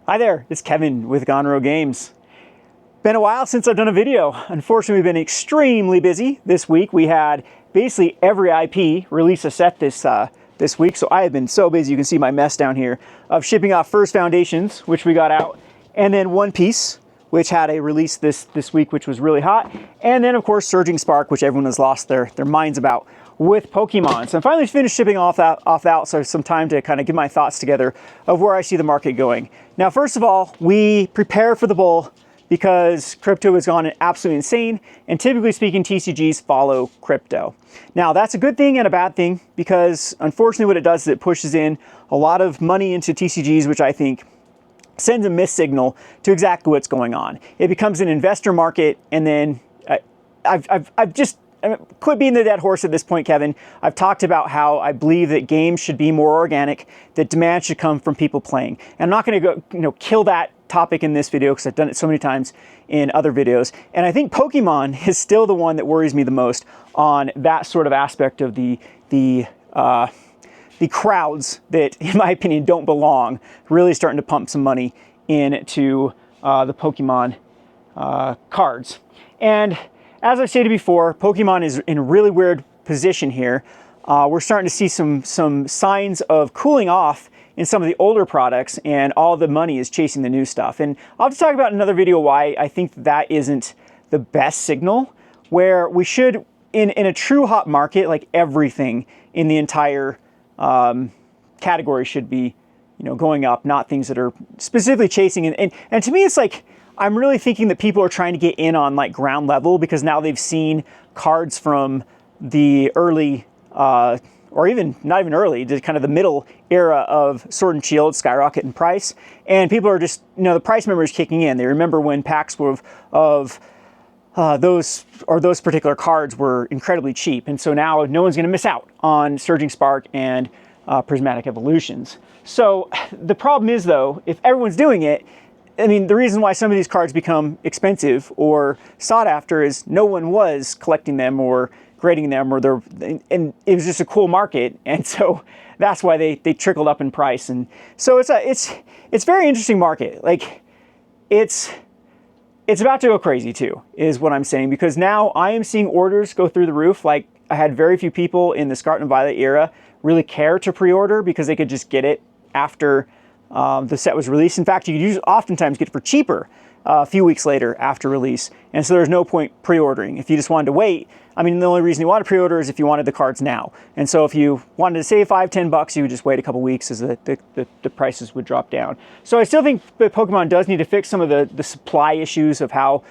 Hi there, it's Kevin with Gonro Games. Been a while since I've done a video. Unfortunately, we've been extremely busy this week. We had basically every IP release a set this week, so I have been so busy. You can see my mess down here of shipping off First Foundations, which we got out, and then One Piece, which had a release this week, which was really hot, and then of course Surging Spark, which everyone has lost their minds about with Pokemon. So I'm finally finished shipping off that, so some time to kind of get my thoughts together of where I see the market going. Now, first of all, we prepare for the bull because crypto has gone absolutely insane, and typically speaking, TCGs follow crypto. Now, that's a good thing and a bad thing because unfortunately what it does is it pushes in a lot of money into TCGs, which I think sends a missed signal to exactly what's going on. It becomes an investor market, and then I've just quit being the dead horse at this point, Kevin. I've talked about how I believe that games should be more organic, that demand should come from people playing. And I'm not going to go, kill that topic in this video because I've done it so many times in other videos. And I think Pokemon is still the one that worries me the most on that sort of aspect of the crowds that, in my opinion, don't belong, really starting to pump some money into the Pokemon cards. And as I stated before, Pokemon is in a really weird position here. We're starting to see some signs of cooling off in some of the older products, and all the money is chasing the new stuff. And I'll have to talk about in another video why I think that isn't the best signal, where we should, in a true hot market, like everything in the entire category should be going up, not things that are specifically chasing. And to me, it's like, I'm really thinking that people are trying to get in on like ground level because now they've seen cards from the early, or even not even early, just kind of the middle era of Sword and Shield skyrocket in price. And people are just, the price memory is kicking in. They remember when packs of those particular cards were incredibly cheap. And so now no one's gonna miss out on Surging Spark and Prismatic Evolutions. So the problem is though, if everyone's doing it, I mean, the reason why some of these cards become expensive or sought after is no one was collecting them or grading them, and it was just a cool market, and so that's why they trickled up in price. And so it's a very interesting market. Like it's about to go crazy too, is what I'm saying, because now I am seeing orders go through the roof. Like I had very few people in the Scarlet and Violet era really care to pre-order because they could just get it after the set was released. In fact, you could oftentimes get it for cheaper a few weeks later after release. And so there's no point pre-ordering. If you just wanted to wait, I mean, the only reason you want to pre-order is if you wanted the cards now. And so if you wanted to save $5-10, you would just wait a couple weeks as the prices would drop down. So I still think that Pokemon does need to fix some of the supply issues of how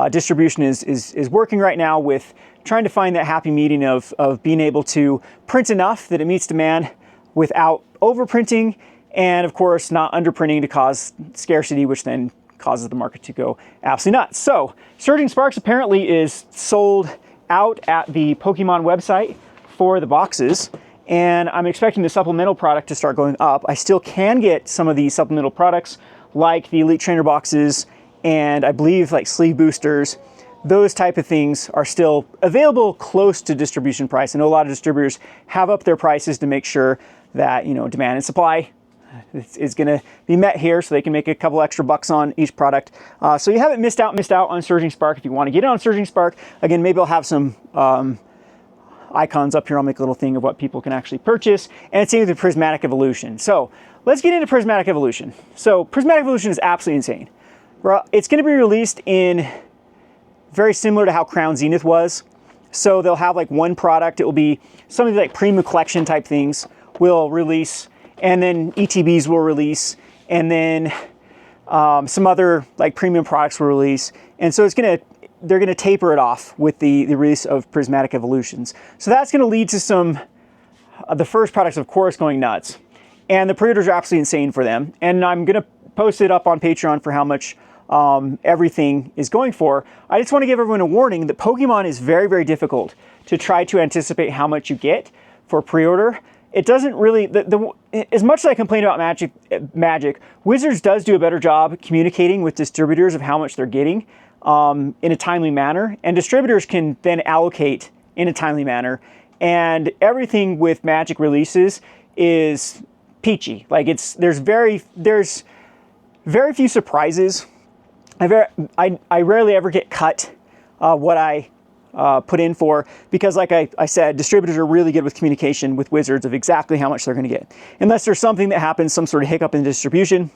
distribution is working right now, with trying to find that happy medium of being able to print enough that it meets demand without overprinting, and of course not underprinting to cause scarcity, which then causes the market to go absolutely nuts. So Surging Sparks apparently is sold out at the Pokemon website for the boxes, and I'm expecting the supplemental product to start going up. I still can get some of these supplemental products like the Elite Trainer boxes, and I believe like sleeve boosters. Those type of things are still available close to distribution price. I know a lot of distributors have upped their prices to make sure that demand and supply is going to be met here, so they can make a couple extra bucks on each product. So you haven't missed out on Surging Spark. If you want to get it on Surging Spark, again, maybe I'll have some icons up here. I'll make a little thing of what people can actually purchase. And it's same with the Prismatic Evolution. So let's get into Prismatic Evolution. So Prismatic Evolution is absolutely insane. It's going to be released in very similar to how Crown Zenith was. So they'll have like one product. It will be something like premium collection type things will release, and then ETBs will release, and then some other like premium products will release. And so they're gonna taper it off with the release of Prismatic Evolutions. So that's gonna lead to some of the first products, of course, going nuts. And the pre-orders are absolutely insane for them. And I'm gonna post it up on Patreon for how much everything is going for. I just wanna give everyone a warning that Pokemon is very, very difficult to try to anticipate how much you get for pre-order. It doesn't really, as much as I complain about Magic, Wizards does do a better job communicating with distributors of how much they're getting in a timely manner, and distributors can then allocate in a timely manner. And everything with Magic releases is peachy. Like there's very few surprises. I rarely ever get cut what I put in for, because like I said, distributors are really good with communication with wizards of exactly how much they're going to get. Unless there's something that happens, some sort of hiccup in distribution.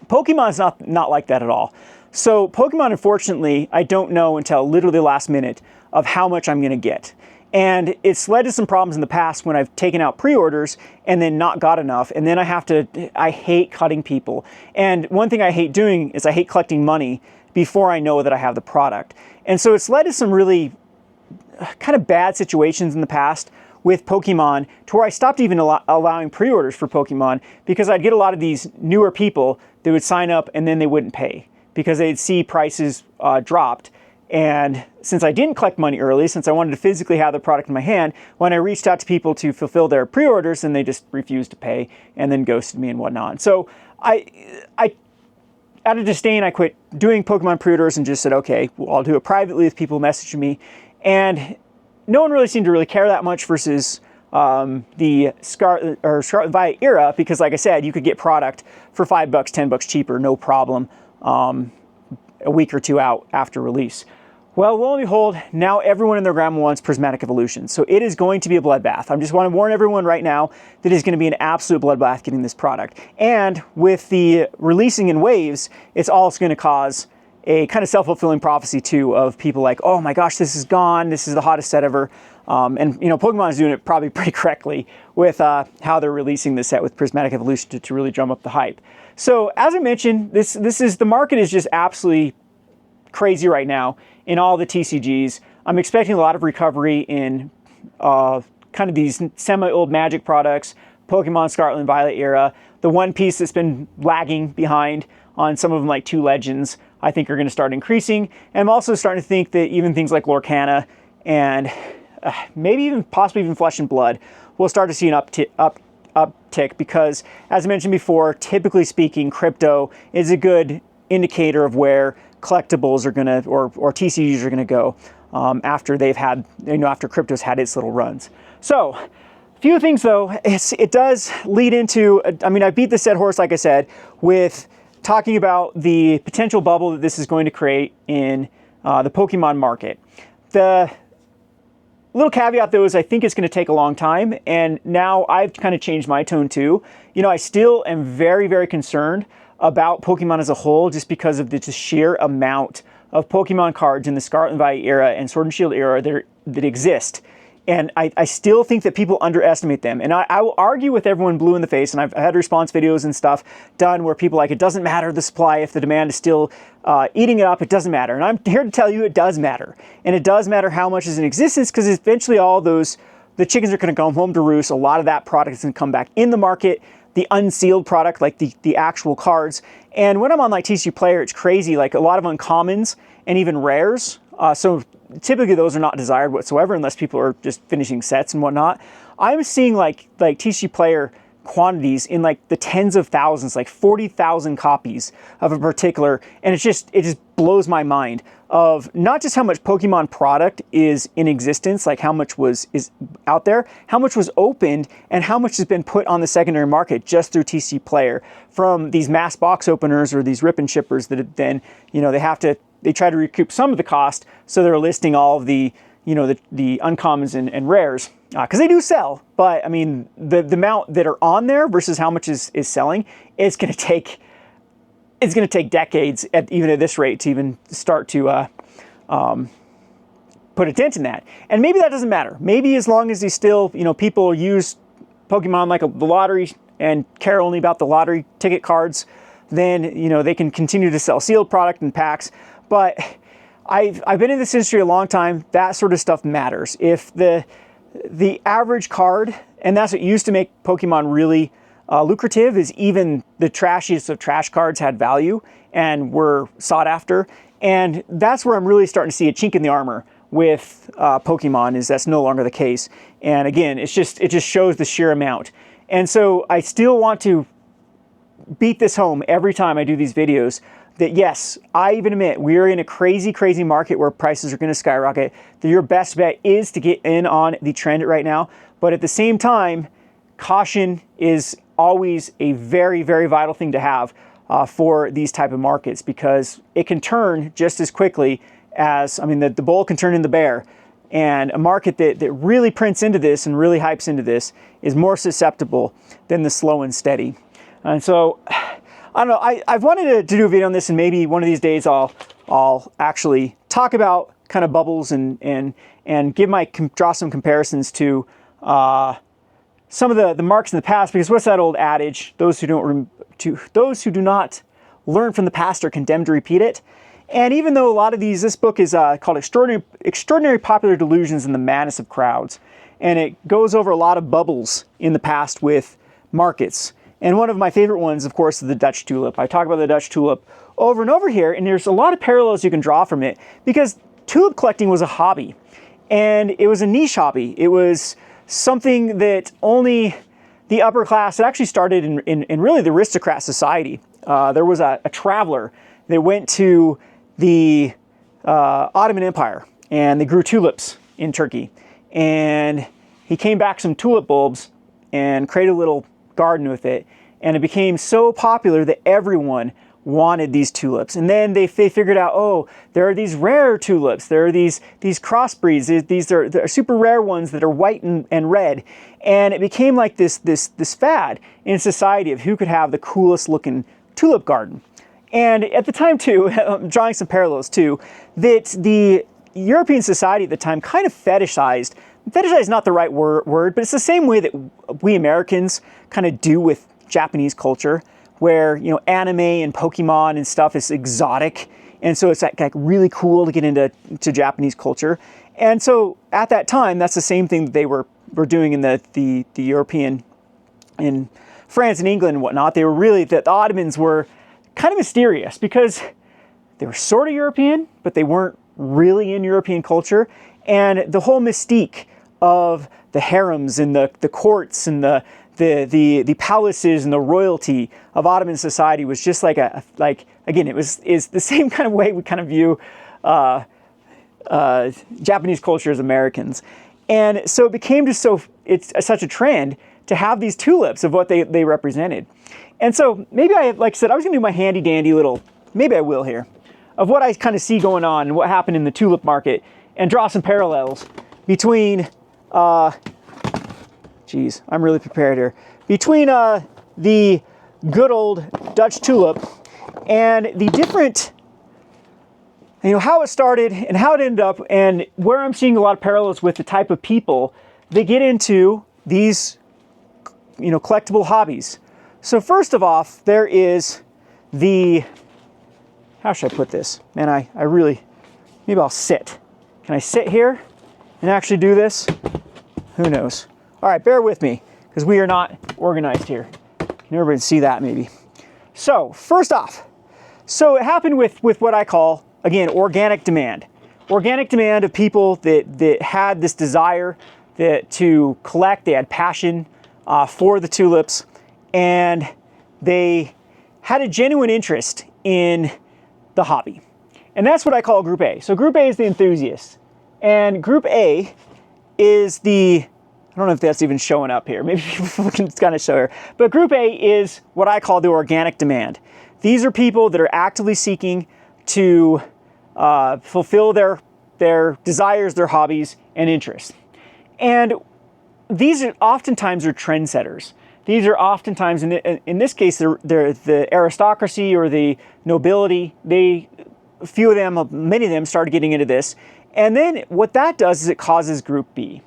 Pokemon's not like that at all. So Pokemon, unfortunately, I don't know until literally the last minute of how much I'm going to get. And it's led to some problems in the past when I've taken out pre-orders and then not got enough. And then I hate cutting people. And one thing I hate doing is I hate collecting money before I know that I have the product. And so it's led to some really kind of bad situations in the past with Pokemon, to where I stopped even allowing pre-orders for Pokemon, because I'd get a lot of these newer people that would sign up and then they wouldn't pay because they'd see prices dropped. And since I didn't collect money early, since I wanted to physically have the product in my hand, when I reached out to people to fulfill their pre-orders, then they just refused to pay and then ghosted me and whatnot. So I out of disdain, I quit doing Pokemon pre-orders and just said, okay, well, I'll do it privately with people messaging me. And no one really seemed to really care that much versus the Scarlet and Violet era, because like I said, you could get product for $5, $10 cheaper, no problem, a week or two out after release. Well, lo and behold, now everyone and their grandma wants Prismatic Evolution. So it is going to be a bloodbath. I just want to warn everyone right now that it's going to be an absolute bloodbath getting this product. And with the releasing in waves, it's also going to cause a kind of self-fulfilling prophecy too, of people like, oh my gosh, this is gone. This is the hottest set ever. And you know, Pokemon is doing it probably pretty correctly with how they're releasing this set with Prismatic Evolution to really drum up the hype. So as I mentioned, the market is just absolutely crazy right now in all the TCGs. I'm expecting a lot of recovery in kind of these semi-old Magic products, Pokemon Scarlet and Violet era. The one piece that's been lagging behind on some of them, like 2 Legends, I think are going to start increasing. And I'm also starting to think that even things like Lorcana and maybe even possibly even Flesh and Blood will start to see an uptick, because as I mentioned before, typically speaking, crypto is a good indicator of where collectibles are gonna, or TCGs are gonna go after they've had, after crypto's had its little runs. So a few things though, it does lead into, I mean, I beat this dead horse, like I said, with talking about the potential bubble that this is going to create in the Pokemon market. The little caveat though is I think it's going to take a long time, and now I've kind of changed my tone too. I still am very, very concerned about Pokemon as a whole, just because of the sheer amount of Pokemon cards in the Scarlet and Violet era and Sword and Shield era that exist. And I still think that people underestimate them. And I will argue with everyone blue in the face, and I've had response videos and stuff done where people are like, it doesn't matter the supply, if the demand is still eating it up, it doesn't matter. And I'm here to tell you it does matter. And it does matter how much is in existence, because eventually the chickens are going to come home to roost. A lot of that product is going to come back in the market. The unsealed product, like the actual cards. And when I'm on like TCG Player, it's crazy, like a lot of uncommons and even rares. So typically those are not desired whatsoever unless people are just finishing sets and whatnot. I'm seeing like TCG Player quantities in like the tens of thousands, like 40,000 copies of a particular, and it just blows my mind of not just how much Pokemon product is in existence, like how much is out there, how much was opened, and how much has been put on the secondary market just through TCG Player from these mass box openers or these rip and shippers that then, they try to recoup some of the cost, so they're listing all of the uncommons and rares, because they do sell. But I mean, the amount that are on there versus how much is selling, it's going to take decades, even at this rate, to even start to put a dent in that. And maybe that doesn't matter. Maybe as long as people use Pokemon like the lottery and care only about the lottery ticket cards, then they can continue to sell sealed product and packs. But I've been in this industry a long time. That sort of stuff matters. If the average card, and that's what used to make Pokemon really lucrative, is even the trashiest of trash cards had value and were sought after. And that's where I'm really starting to see a chink in the armor with Pokemon, is that's no longer the case. And again, it just shows the sheer amount. And so I still want to beat this home every time I do these videos, that yes, I even admit we're in a crazy, crazy market where prices are going to skyrocket, that your best bet is to get in on the trend right now. But at the same time, caution is always a very, very vital thing to have. for these type of markets, because it can turn just as quickly as, I mean, the bull can turn into bear. And a market that really prints into this and really hypes into this is more susceptible than the slow and steady. And so, I don't know, I've wanted to do a video on this, and maybe one of these days I'll actually talk about kind of bubbles and draw some comparisons to some of the marks in the past, because what's that old adage? Those who do not learn from the past are condemned to repeat it. And even though a lot of this book is called Extraordinary Popular Delusions and the Madness of Crowds, and it goes over a lot of bubbles in the past with markets. And one of my favorite ones, of course, is the Dutch tulip. I talk about the Dutch tulip over and over here, and there's a lot of parallels you can draw from it, because tulip collecting was a hobby, and it was a niche hobby. It was something that only the upper class, it actually started in really the aristocrat society. There was a traveler that went to the Ottoman Empire, and they grew tulips in Turkey. And he came back some tulip bulbs and created a little garden with it. And it became so popular that everyone wanted these tulips. And then they figured out, oh, there are these rare tulips. There are these crossbreeds. These are super rare ones that are white and red. And it became like this fad in society of who could have the coolest looking tulip garden. And at the time too, I'm drawing some parallels too, that the European society at the time kind of fetishized is not the right word, but it's the same way that we Americans kind of do with Japanese culture, where, you know, anime and Pokémon and stuff is exotic. And so it's like really cool to get into Japanese culture. And so at that time, that's the same thing that they were doing in the European, in France and England and whatnot. They were really, the Ottomans were kind of mysterious, because they were sort of European, but they weren't really in European culture. And the whole mystique of the harems and the courts and the palaces and the royalty of Ottoman society was just like again, is the same kind of way we kind of view Japanese culture as Americans. And so it became just it's such a trend to have these tulips of what they represented. And so maybe like I said, I was gonna do my handy dandy little, maybe I will here, of what I kind of see going on and what happened in the tulip market, and draw some parallels between, geez, I'm really prepared here, between the good old Dutch tulip and the different, you know, how it started and how it ended up, and where I'm seeing a lot of parallels with the type of people that get into these, you know, collectible hobbies. So first of all, there is the, how should I put this? Man, I really, maybe I'll sit. Can I sit here and actually do this? Who knows? All right, bear with me, because we are not organized here. Can everybody see that maybe? So first off, so it happened with what I call, again, organic demand. Organic demand of people that had this desire to collect. They had passion for the tulips, and they had a genuine interest in the hobby. And that's what I call Group A. So Group A is the enthusiasts. And Group A is the, I don't know if that's even showing up here. Maybe people can kind of show here. But Group A is what I call the organic demand. These are people that are actively seeking to fulfill their desires, their hobbies, and interests. And these are oftentimes trendsetters. These are oftentimes, in this case, they're the aristocracy or the nobility. Many of them started getting into this. And then what that does is it causes Group B.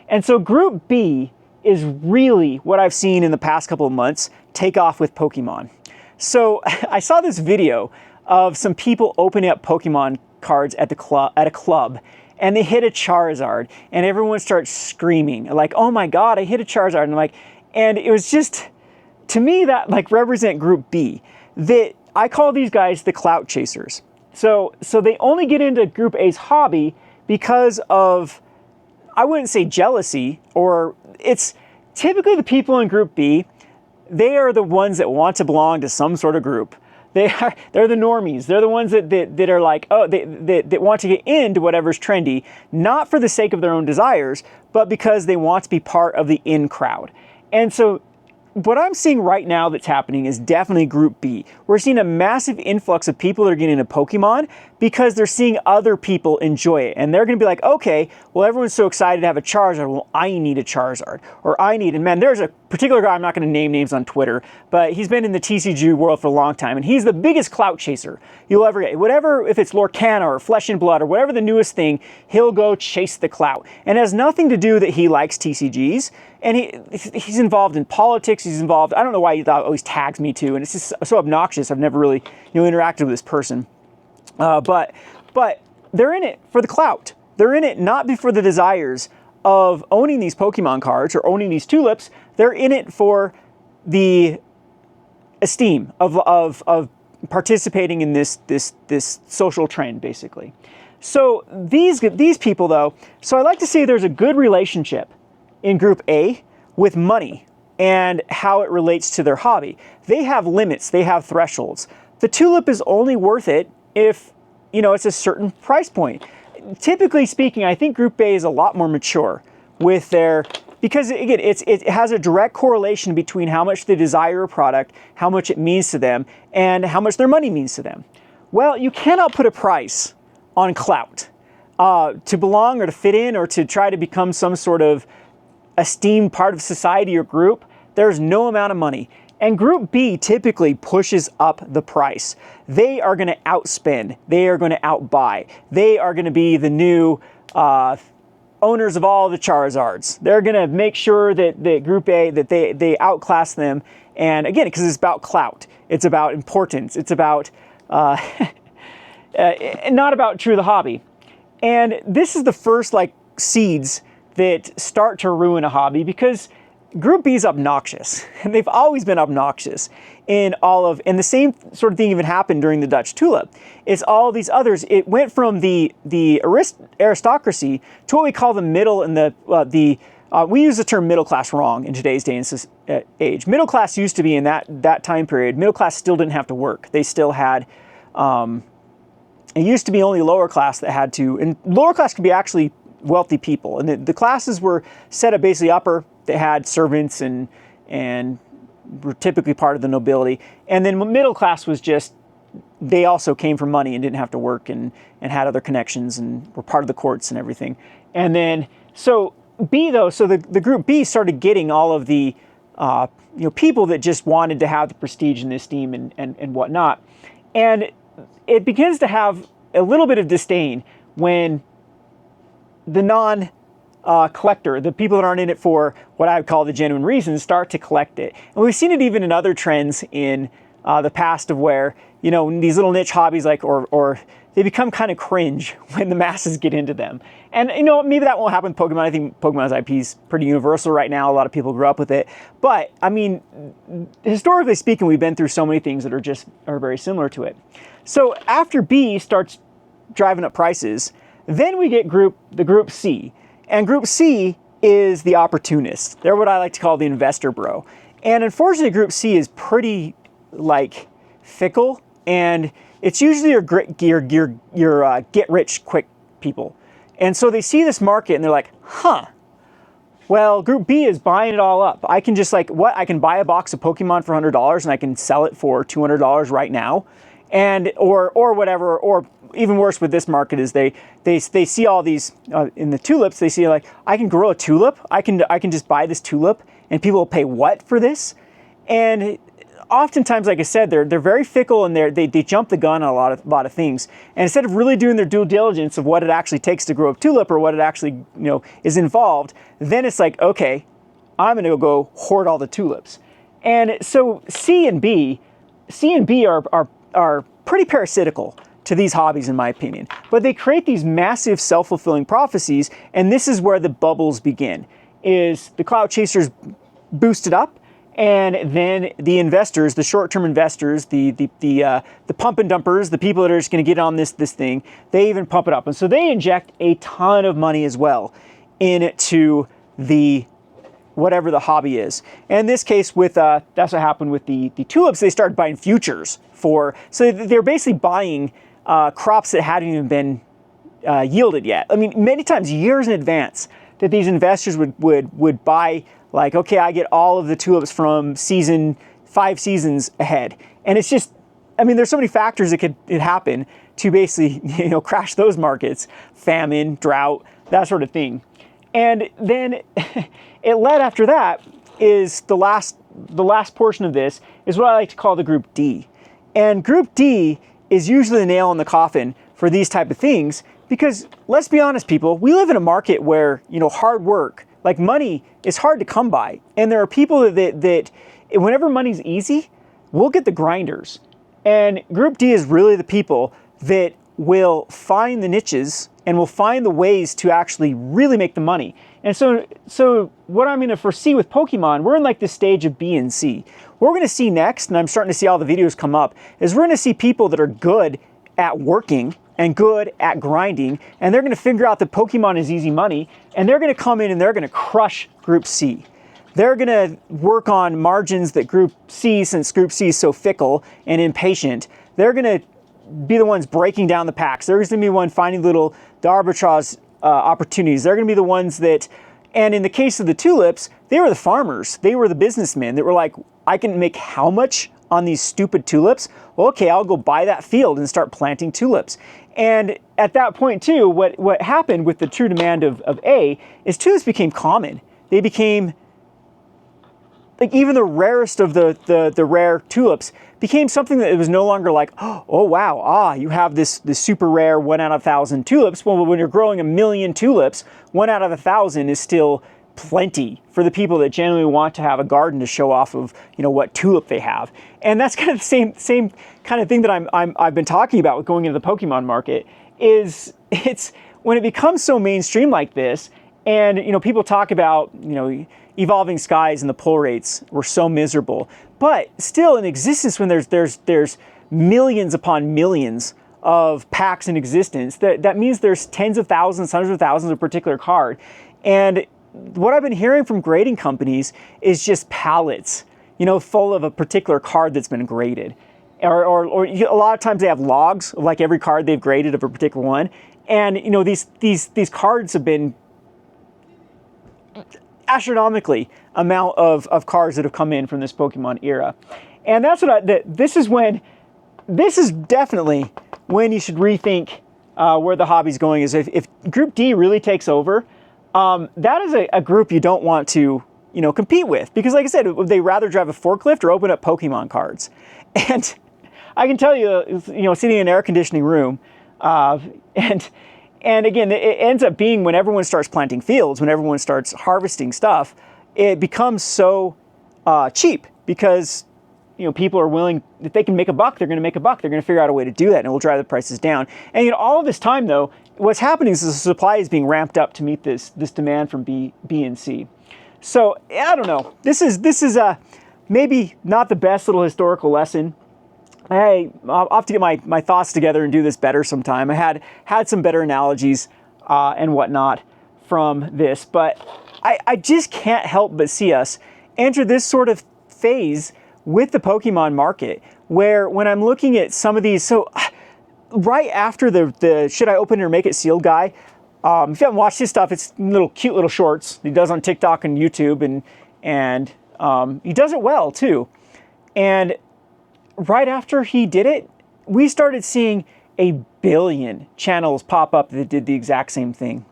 And so Group B is really what I've seen in the past couple of months take off with Pokemon. So I saw this video of some people opening up Pokemon cards at a club, and they hit a Charizard, and everyone starts screaming like, "Oh my God, I hit a Charizard!" And it was just, to me, that like represent Group B. That I call these guys the clout chasers. So they only get into Group A's hobby because of, I wouldn't say jealousy, or it's typically the people in Group B, they are the ones that want to belong to some sort of group. They're the normies. They're the ones that are like, oh, that want to get into whatever's trendy, not for the sake of their own desires, but because they want to be part of the in crowd. And so what I'm seeing right now that's happening is definitely Group B. We're seeing a massive influx of people that are getting into Pokemon because they're seeing other people enjoy it. And they're going to be like, okay, well, everyone's so excited to have a Charizard. Well, I need a Charizard. Or I need, and man, there's a particular guy, I'm not going to name names on Twitter, but he's been in the TCG world for a long time. And he's the biggest clout chaser you'll ever get. Whatever, if it's Lorcana or Flesh and Blood or whatever the newest thing, he'll go chase the clout. And it has nothing to do that he likes TCGs. And he's involved in politics. He's involved, I don't know why he always tags me too. And it's just so obnoxious. I've never really interacted with this person. But they're in it for the clout. They're in it not for the desires of owning these Pokemon cards or owning these tulips. They're in it for the esteem of participating in this social trend, basically. So these people, though, so I like to say there's a good relationship in Group A with money and how it relates to their hobby. They have limits, they have thresholds. The tulip is only worth it if, it's a certain price point. Typically speaking, I think Group A is a lot more mature with because again, it has a direct correlation between how much they desire a product, how much it means to them, and how much their money means to them. Well, you cannot put a price on clout. To belong or to fit in or to try to become some sort of esteemed part of society or group, there's no amount of money. And Group B typically pushes up the price. They are going to outspend. They are going to outbuy. They are going to be the new owners of all the Charizards. They're going to make sure that Group A, that they outclass them. And again, because it's about clout. It's about importance. It's about, not about true the hobby. And this is the first seeds that start to ruin a hobby because Group B is obnoxious. And they've always been obnoxious and the same sort of thing even happened during the Dutch tulip. It's all these others. It went from the aristocracy to what we call the middle and we use the term middle class wrong in today's day and age. Middle class used to be in that time period. Middle class still didn't have to work. They still had, it used to be only lower class that had to, and lower class could be actually wealthy people. And the classes were set up basically upper that had servants and were typically part of the nobility. And then middle class was just, they also came from money and didn't have to work and had other connections and were part of the courts and everything. And then, so B though, so the Group B started getting all of the people that just wanted to have the prestige and the esteem and whatnot. And it begins to have a little bit of disdain when the non-collector, the people that aren't in it for what I would call the genuine reasons, start to collect it. And we've seen it even in other trends in the past of where, these little niche hobbies or they become kind of cringe when the masses get into them. And, maybe that won't happen with Pokemon. I think Pokemon's IP is pretty universal right now. A lot of people grew up with it. But, I mean, historically speaking, we've been through so many things that are very similar to it. So after B starts driving up prices, then we get the Group C. And Group C is the opportunist. They're what I like to call the investor bro. And unfortunately, Group C is pretty fickle, and it's usually your get rich quick people. And so they see this market and they're like, well, Group B is buying it all up. I can just I can buy a box of Pokemon for $100 and I can sell it for $200 right now. And or whatever, or even worse with this market is they see all these in the tulips. They see I can grow a tulip. I can just buy this tulip, and people will pay what for this? And oftentimes, like I said, they're very fickle and they jump the gun on a lot of things. And instead of really doing their due diligence of what it actually takes to grow a tulip or what it actually is involved, then it's like, okay, I'm going to go hoard all the tulips. And so C and B are pretty parasitical to these hobbies, in my opinion. But they create these massive self-fulfilling prophecies, and this is where the bubbles begin. Is the clout chasers boost it up, and then the investors, the short-term investors, the pump and dumpers, the people that are just going to get on this thing, they even pump it up. And so they inject a ton of money as well into whatever the hobby is. And in this case, that's what happened with the tulips. They started buying futures so they're basically buying crops that hadn't even been yielded yet. I mean, many times years in advance, that these investors would buy, like, okay, I get all of the tulips from 5 seasons ahead. And it's just, I mean, there's so many factors that could happen to basically, crash those markets: famine, drought, that sort of thing. And then it led, after that, is the last portion of this is what I like to call the Group D. And Group D is usually the nail in the coffin for these type of things, because let's be honest, people, we live in a market where, hard work, like money, is hard to come by. And there are people that whenever money's easy, we'll get the grinders. And Group D is really the people that will find the niches and will find the ways to actually really make the money. And so what I'm going to foresee with Pokemon, we're in like this stage of B and C. What we're going to see next, and I'm starting to see all the videos come up, is we're going to see people that are good at working and good at grinding, and they're going to figure out that Pokemon is easy money, and they're going to come in and they're going to crush Group C. They're going to work on margins that Group C, since Group C is so fickle and impatient, they're going to be the ones breaking down the packs. They're going to be the one finding the arbitrage opportunities. They're going to be the ones that, and in the case of the tulips, they were the farmers. They were the businessmen that were like, I can make how much on these stupid tulips? Well, okay, I'll go buy that field and start planting tulips. And at that point too, what happened with the true demand of A is tulips became common. They became, like, even the rarest of the rare tulips became something that it was no longer like, oh wow, you have this super rare 1 out of 1,000 tulips. Well, when you're growing 1 million tulips, 1 out of 1,000 is still plenty for the people that genuinely want to have a garden to show off of, what tulip they have. And that's kind of the same kind of thing that I've been talking about with going into the Pokemon market. It's when it becomes so mainstream like this, and people talk about evolving skies and the pull rates were so miserable, but still in existence, when there's millions upon millions of packs in existence, that means there's tens of thousands, hundreds of thousands of a particular card. And what I've been hearing from grading companies is just pallets, full of a particular card that's been graded. Or a lot of times they have logs of like every card they've graded of a particular one. And these cards have been astronomically amount of cards that have come in from this Pokemon era. And that's this is definitely when you should rethink where the hobby's going. Is if Group D really takes over, that is a group you don't want to compete with, because like I said, would they rather drive a forklift or open up Pokemon cards? And I can tell you, sitting in an air conditioning room, and again, it ends up being when everyone starts planting fields, when everyone starts harvesting stuff, it becomes so cheap, because people are willing, if they can make a buck, they're going to make a buck. They're going to figure out a way to do that, and it will drive the prices down. And all of this time, though, what's happening is the supply is being ramped up to meet this demand from B and C. So I don't know. This is maybe not the best little historical lesson. Hey, I'll have to get my thoughts together and do this better sometime. I had some better analogies and whatnot from this, but I just can't help but see us enter this sort of phase with the Pokemon market, where when I'm looking at some of these, so right after the should I open it or make it sealed guy, if you haven't watched his stuff, it's cute little shorts he does on TikTok and YouTube, and he does it well too. And right after he did it, we started seeing 1 billion channels pop up that did the exact same thing.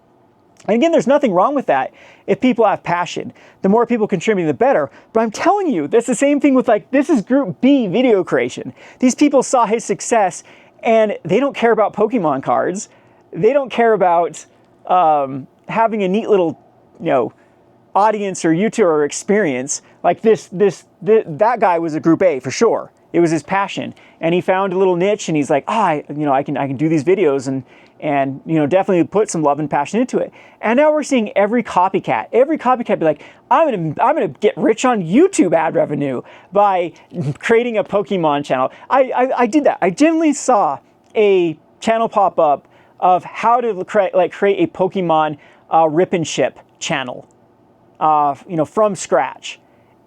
And again, there's nothing wrong with that if people have passion. The more people contributing, the better. But I'm telling you, that's the same thing with, like, this is Group B video creation. These people saw his success, and they don't care about Pokemon cards. They don't care about having a neat little, audience or YouTuber experience. Like that guy was a Group A for sure. It was his passion, and he found a little niche, and he's like, I can do these videos and definitely put some love and passion into it. And now we're seeing every copycat be like, I'm gonna get rich on YouTube ad revenue by creating a Pokemon channel. I did that. I genuinely saw a channel pop up of how to create a Pokemon rip and ship channel, from scratch.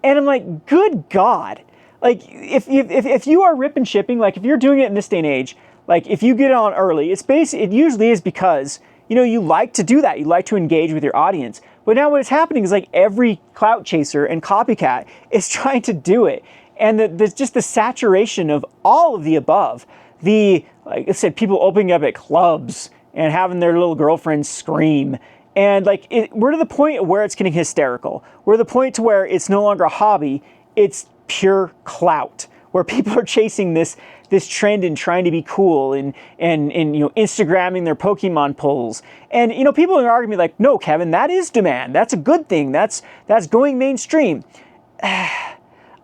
And I'm like, good God. Like, if you are rip and shipping, like if you're doing it in this day and age, like if you get on early, it usually is because you know, you like to do that. You like to engage with your audience. But now what is happening is like every clout chaser and copycat is trying to do it. And there's just the saturation of all of the above. Like I said, people opening up at clubs and having their little girlfriends scream. And like, we're to the point where it's getting hysterical. We're to the point to where it's no longer a hobby, it's pure clout, where people are chasing this trend and trying to be cool and you know, Instagramming their Pokemon pulls. And you know, people are arguing like, no, Kevin, that is demand. That's a good thing. That's going mainstream.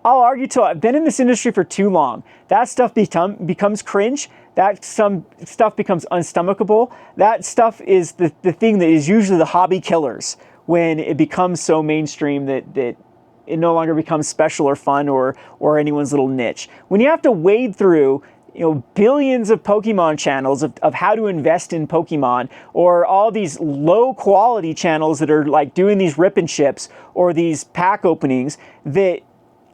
I'll argue till I've been in this industry for too long. That stuff becomes cringe. That some stuff becomes unstomachable. That stuff is the thing that is usually the hobby killers when it becomes so mainstream that it no longer becomes special or fun or anyone's little niche. When you have to wade through, you know, billions of Pokemon channels of how to invest in Pokemon, or all these low quality channels that are like doing these rip and ships or these pack openings that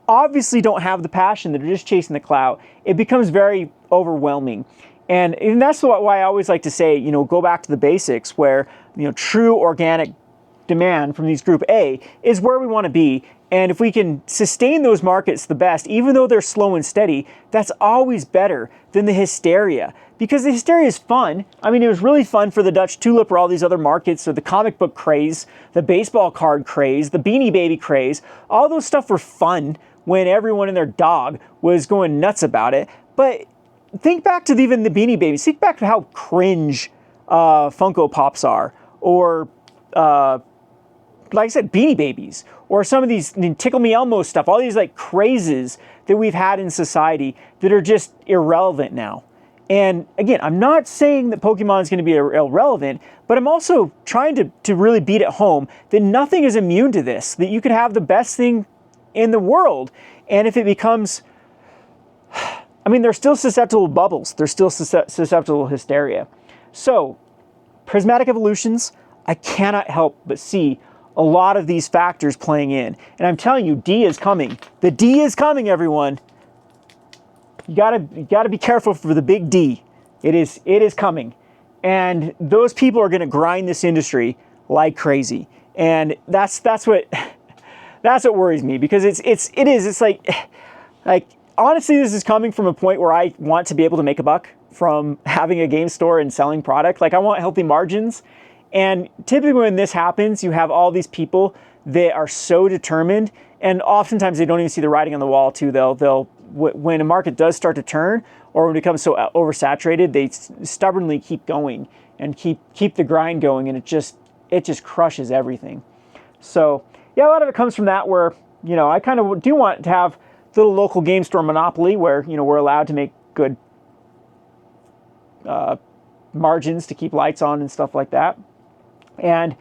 obviously don't have the passion, that are just chasing the clout, it becomes very overwhelming. And that's why I always like to say, you know, go back to the basics, where, you know, true organic demand from these group A is where we want to be. And if we can sustain those markets the best, even though they're slow and steady, that's always better than the hysteria. Because the hysteria is fun. I mean, it was really fun for the Dutch tulip or all these other markets, or the comic book craze, the baseball card craze, the Beanie Baby craze. All those stuff were fun when everyone and their dog was going nuts about it. But think back to even the Beanie Babies. Think back to how cringe Funko Pops are, or like I said, Beanie Babies, or some of these Tickle Me Elmo stuff, all these like crazes that we've had in society that are just irrelevant now. And again, I'm not saying that Pokemon is going to be irrelevant, but I'm also trying to really beat it home that nothing is immune to this, that you can have the best thing in the world, and if it becomes, I mean, they're still susceptible bubbles, they're still susceptible hysteria. So, Prismatic Evolutions, I cannot help but see a lot of these factors playing in. And I'm telling you, D is coming. The D is coming, everyone. You gotta be careful for the big D. It is coming. And those people are gonna grind this industry like crazy. And that's what worries me, because it's like honestly, this is coming from a point where I want to be able to make a buck from having a game store and selling product. Like, I want healthy margins. And typically when this happens, you have all these people that are so determined, and oftentimes they don't even see the writing on the wall too. When a market does start to turn, or when it becomes so oversaturated, they stubbornly keep going and keep the grind going, and it just crushes everything. So yeah, a lot of it comes from that, where, you know, I kind of do want to have the little local game store monopoly where, you know, we're allowed to make good margins to keep lights on and stuff like that. And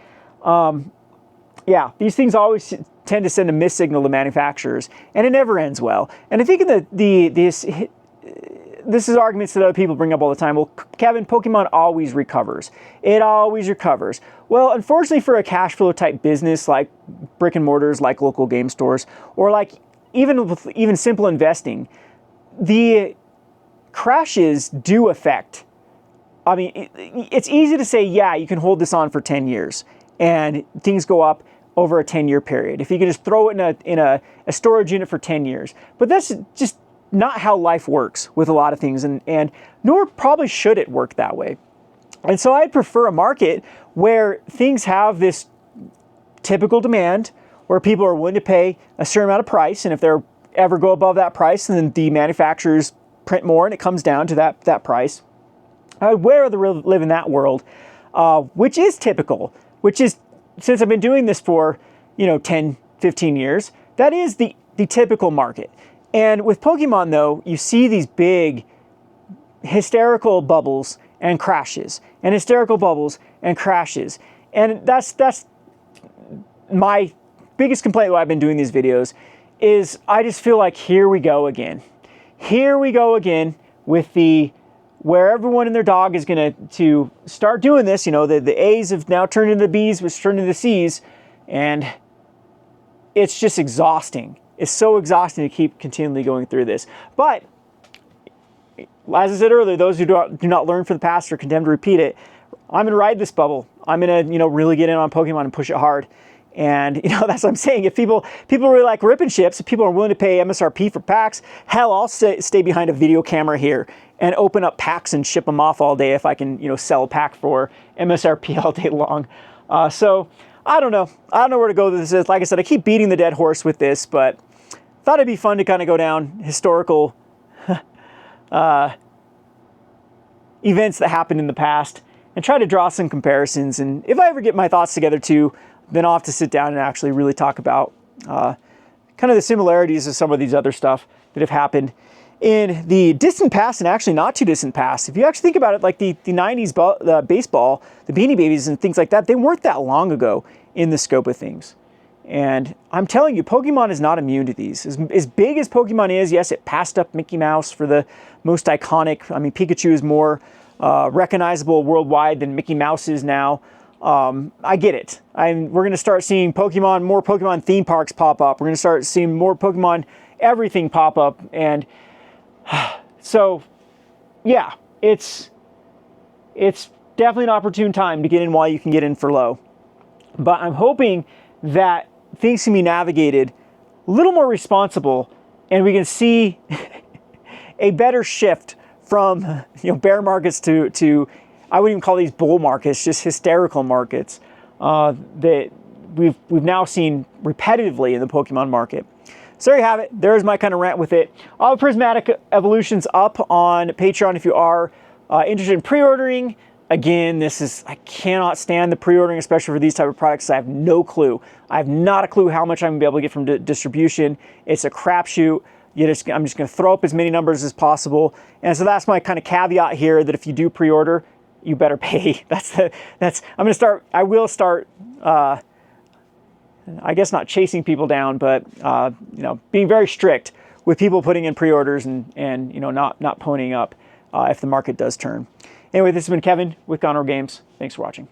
yeah, these things always tend to send a missed signal to manufacturers, and it never ends well. And I think this is arguments that other people bring up all the time. Well, Kevin, Pokemon always recovers. It always recovers. Well, unfortunately for a cash flow type business like brick and mortars, like local game stores, or like even simple investing, the crashes do affect. I mean, it's easy to say, yeah, you can hold this on for 10 years and things go up over a 10-year period, if you can just throw it in a storage unit for 10 years. But that's just not how life works with a lot of things, and nor probably should it work that way. And so I'd prefer a market where things have this typical demand, where people are willing to pay a certain amount of price, and if they ever go above that price, then the manufacturers print more and it comes down to that price. I would rather live in that world, which is typical, which is, since I've been doing this for, 10, 15 years, that is the typical market. And with Pokemon, though, you see these big hysterical bubbles and crashes, and hysterical bubbles and crashes. And that's my biggest complaint while I've been doing these videos, is I just feel like here we go again. Here we go again with where everyone and their dog is going to start doing this. The A's have now turned into the B's, which turned into the C's, and it's just exhausting. It's so exhausting to keep continually going through this. But as I said earlier, those who do not learn from the past are condemned to repeat it. I'm going to ride this bubble. I'm going to, you know, really get in on Pokemon and push it hard. And, you know, that's what I'm saying. If people really like ripping ships, if people are willing to pay MSRP for packs, hell, I'll stay behind a video camera here and open up packs and ship them off all day if I can, you know, sell a pack for MSRP all day long. So I don't know. I don't know where to go with this. Like I said, I keep beating the dead horse with this, but thought it'd be fun to kind of go down historical events that happened in the past and try to draw some comparisons. And if I ever get my thoughts together too, then I'll have to sit down and actually really talk about kind of the similarities of some of these other stuff that have happened in the distant past and actually not too distant past. If you actually think about it, like the 90s baseball, the Beanie Babies and things like that, they weren't that long ago in the scope of things. And I'm telling you, Pokemon is not immune to these. As big as Pokemon is, yes, it passed up Mickey Mouse for the most iconic. I mean, Pikachu is more recognizable worldwide than Mickey Mouse is now. I get it. We're going to start seeing more Pokemon theme parks pop up. We're going to start seeing more Pokemon everything pop up. And so, yeah, it's definitely an opportune time to get in while you can get in for low. But I'm hoping that things can be navigated a little more responsible and we can see a better shift from, you know, bear markets to I wouldn't even call these bull markets, just hysterical markets that we've now seen repetitively in the Pokemon market. So there you have it. There's my kind of rant with it. All the Prismatic Evolutions up on Patreon if you are interested in pre-ordering. Again, I cannot stand the pre-ordering, especially for these type of products. I have no clue. I have not a clue how much I'm going to be able to get from distribution. It's a crapshoot. I'm just going to throw up as many numbers as possible. And so that's my kind of caveat here, that if you do pre-order, you better pay. I will start, I guess not chasing people down, but, you know, being very strict with people putting in pre-orders and you know, not ponying up if the market does turn. Anyway, this has been Kevin with Gonor Games. Thanks for watching.